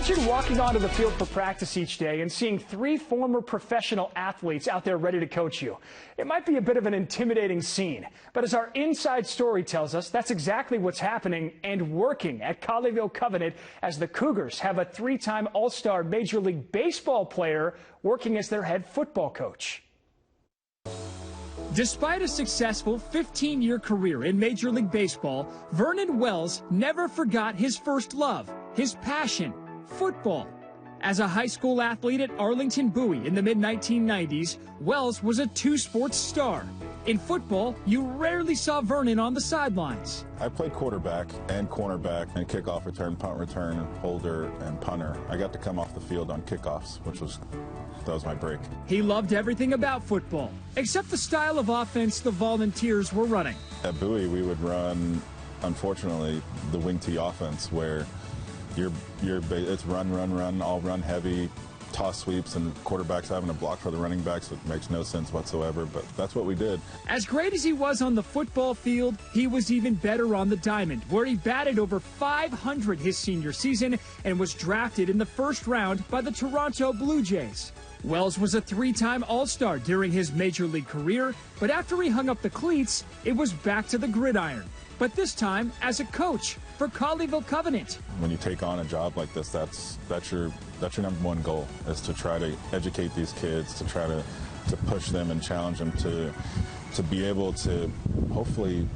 Imagine walking onto the field for practice each day and seeing 3 former professional athletes out there ready to coach you. It might be a bit of an intimidating scene, but as our inside story tells us, that's exactly what's happening and working at Colleyville Covenant as the Cougars have a 3-time All-Star Major League Baseball player working as their head football coach. Despite a successful 15-year career in Major League Baseball, Vernon Wells never forgot his first love, his passion, football. As a high school athlete at Arlington Bowie in the mid-1990s, Wells was a 2-sports star. In football, you rarely saw Vernon on the sidelines. I played quarterback and cornerback and kickoff return, punt return, holder, and punter. I got to come off the field on kickoffs, that was my break. He loved everything about football, except the style of offense the Volunteers were running. At Bowie, we would run, unfortunately, the wing tee offense, where it's run, all run heavy, toss sweeps, and quarterbacks having to block for the running backs. It makes no sense whatsoever, but that's what we did. As great as he was on the football field, he was even better on the diamond, where he batted over .500 his senior season and was drafted in the first round by the Toronto Blue Jays. Wells was a 3-time All-Star during his Major League career, but after he hung up the cleats, it was back to the gridiron. But this time as a coach for Colleyville Covenant. When you take on a job like this, that's your #1 goal, is to try to educate these kids, to try to push them and challenge them to be able to hopefully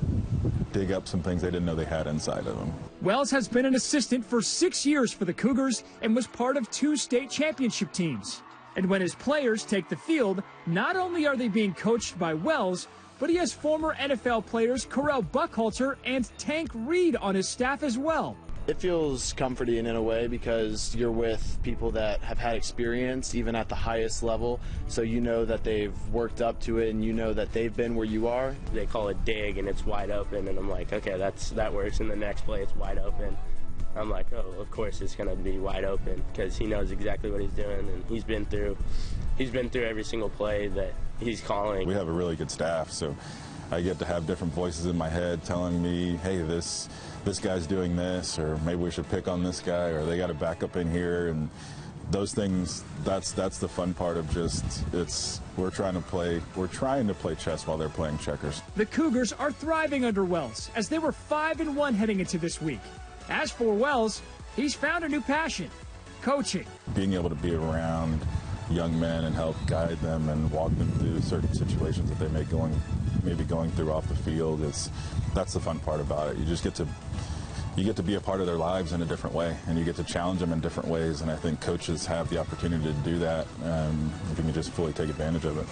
dig up some things they didn't know they had inside of them. Wells has been an assistant for 6 years for the Cougars and was part of 2 state championship teams. And when his players take the field, not only are they being coached by Wells, but he has former NFL players Correll Buckhalter and Tank Reed on his staff as well. It feels comforting in a way because you're with people that have had experience even at the highest level, so you know that they've worked up to it and you know that they've been where you are. They call it dig and it's wide open, and I'm like, okay, that works. In the next play it's wide open. I'm like, oh, of course it's going to be wide open, because he knows exactly what he's doing, and he's been through every single play that he's calling. We have a really good staff, so I get to have different voices in my head telling me, hey, this guy's doing this, or maybe we should pick on this guy, or they got a backup in here, and those things, that's the fun part of we're trying to play chess while they're playing checkers. The Cougars are thriving under Wells, as they were 5-1 heading into this week. As for Wells, he's found a new passion, coaching. Being able to be around young men and help guide them and walk them through certain situations that they may be going through off the field, that's the fun part about it. You just get to be a part of their lives in a different way, and you get to challenge them in different ways, and I think coaches have the opportunity to do that if you can just fully take advantage of it.